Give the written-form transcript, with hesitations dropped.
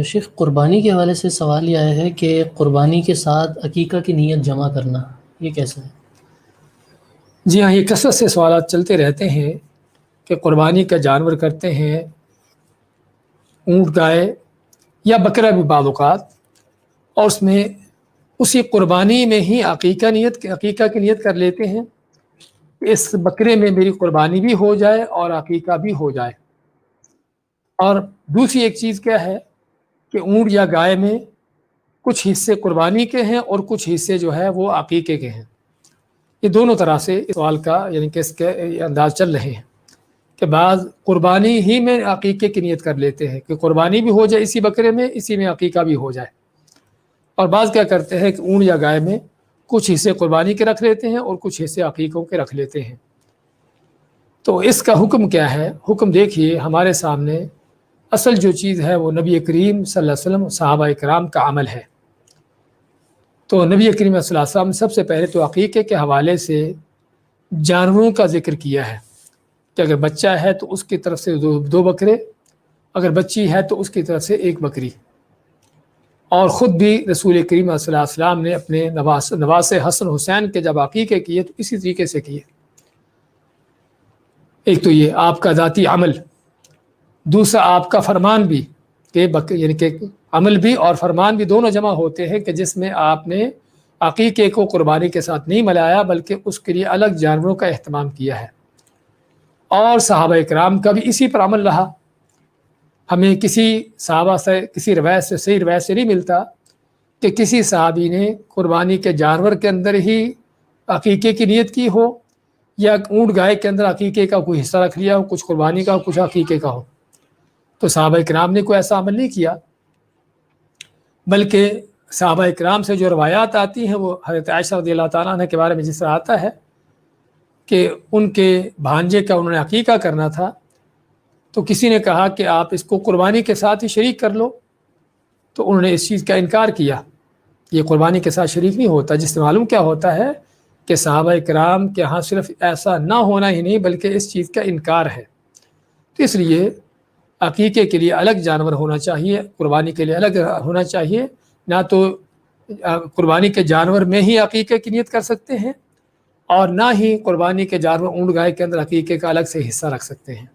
شیخ، قربانی کے حوالے سے سوال یہ آیا ہے کہ قربانی کے ساتھ عقیقہ کی نیت جمع کرنا یہ کیسا ہے؟ جی ہاں، یہ کثرت سے سوالات چلتے رہتے ہیں کہ قربانی کا جانور کرتے ہیں، اونٹ گائے یا بکرا بھی بعض اوقات، اور اس میں اسی قربانی میں ہی عقیقہ کی نیت کر لیتے ہیں کہ اس بکرے میں میری قربانی بھی ہو جائے اور عقیقہ بھی ہو جائے۔ اور دوسری ایک چیز کیا ہے کہ اونٹ یا گائے میں کچھ حصے قربانی کے ہیں اور کچھ حصے جو ہے وہ عقیقے کے ہیں۔ یہ دونوں طرح سے اس سوال کا یعنی کہ اس کے انداز چل رہے ہیں کہ بعض قربانی ہی میں عقیقے کی نیت کر لیتے ہیں کہ قربانی بھی ہو جائے اسی بکرے میں، اسی میں عقیقہ بھی ہو جائے، اور بعض کیا کرتے ہیں کہ اونٹ یا گائے میں کچھ حصے قربانی کے رکھ لیتے ہیں اور کچھ حصے عقیقوں کے رکھ لیتے ہیں۔ تو اس کا حکم کیا ہے؟ حکم دیکھیے، ہمارے سامنے اصل جو چیز ہے وہ نبی کریم صلی اللہ علیہ وسلم، صحابہ کرام کا عمل ہے۔ تو نبی کریم صلی اللہ علیہ وسلم سب سے پہلے تو عقیقے کے حوالے سے جانوروں کا ذکر کیا ہے کہ اگر بچہ ہے تو اس کی طرف سے دو بکرے، اگر بچی ہے تو اس کی طرف سے ایک بکری، اور خود بھی رسول کریم صلی اللہ علیہ وسلم نے اپنے نواس حسن حسین کے جب عقیقے کیے تو اسی طریقے سے کیے۔ ایک تو یہ آپ کا ذاتی عمل، دوسرا آپ کا فرمان بھی کہ یعنی کہ عمل بھی اور فرمان بھی دونوں جمع ہوتے ہیں کہ جس میں آپ نے عقیقے کو قربانی کے ساتھ نہیں ملایا بلکہ اس کے لیے الگ جانوروں کا اہتمام کیا ہے۔ اور صحابہ کرام کا بھی اسی پر عمل رہا۔ ہمیں کسی صحابہ سے کسی روایت سے صحیح روایت سے نہیں ملتا کہ کسی صحابی نے قربانی کے جانور کے اندر ہی عقیقے کی نیت کی ہو یا اونٹ گائے کے اندر عقیقے کا کوئی حصہ رکھ لیا ہو، کچھ قربانی کا ہو کچھ عقیقے کا ہو۔ تو صحابہ کرام نے کوئی ایسا عمل نہیں کیا، بلکہ صحابہ کرام سے جو روایات آتی ہیں وہ حضرت عائشہ رضی اللہ تعالیٰ عنہ کے بارے میں جس طرح آتا ہے کہ ان کے بھانجے کا انہوں نے عقیقہ کرنا تھا تو کسی نے کہا کہ آپ اس کو قربانی کے ساتھ ہی شریک کر لو، تو انہوں نے اس چیز کا انکار کیا۔ یہ قربانی کے ساتھ شریک نہیں ہوتا، جس سے معلوم کیا ہوتا ہے کہ صحابہ کرام کے ہاں صرف ایسا نہ ہونا ہی نہیں بلکہ اس چیز کا انکار ہے۔ تو اس لیے عقیقے کے لیے الگ جانور ہونا چاہیے، قربانی کے لیے الگ ہونا چاہیے، نہ تو قربانی کے جانور میں ہی عقیقے کی نیت کر سکتے ہیں اور نہ ہی قربانی کے جانور اونٹ گائے کے اندر عقیقے کا الگ سے حصہ رکھ سکتے ہیں۔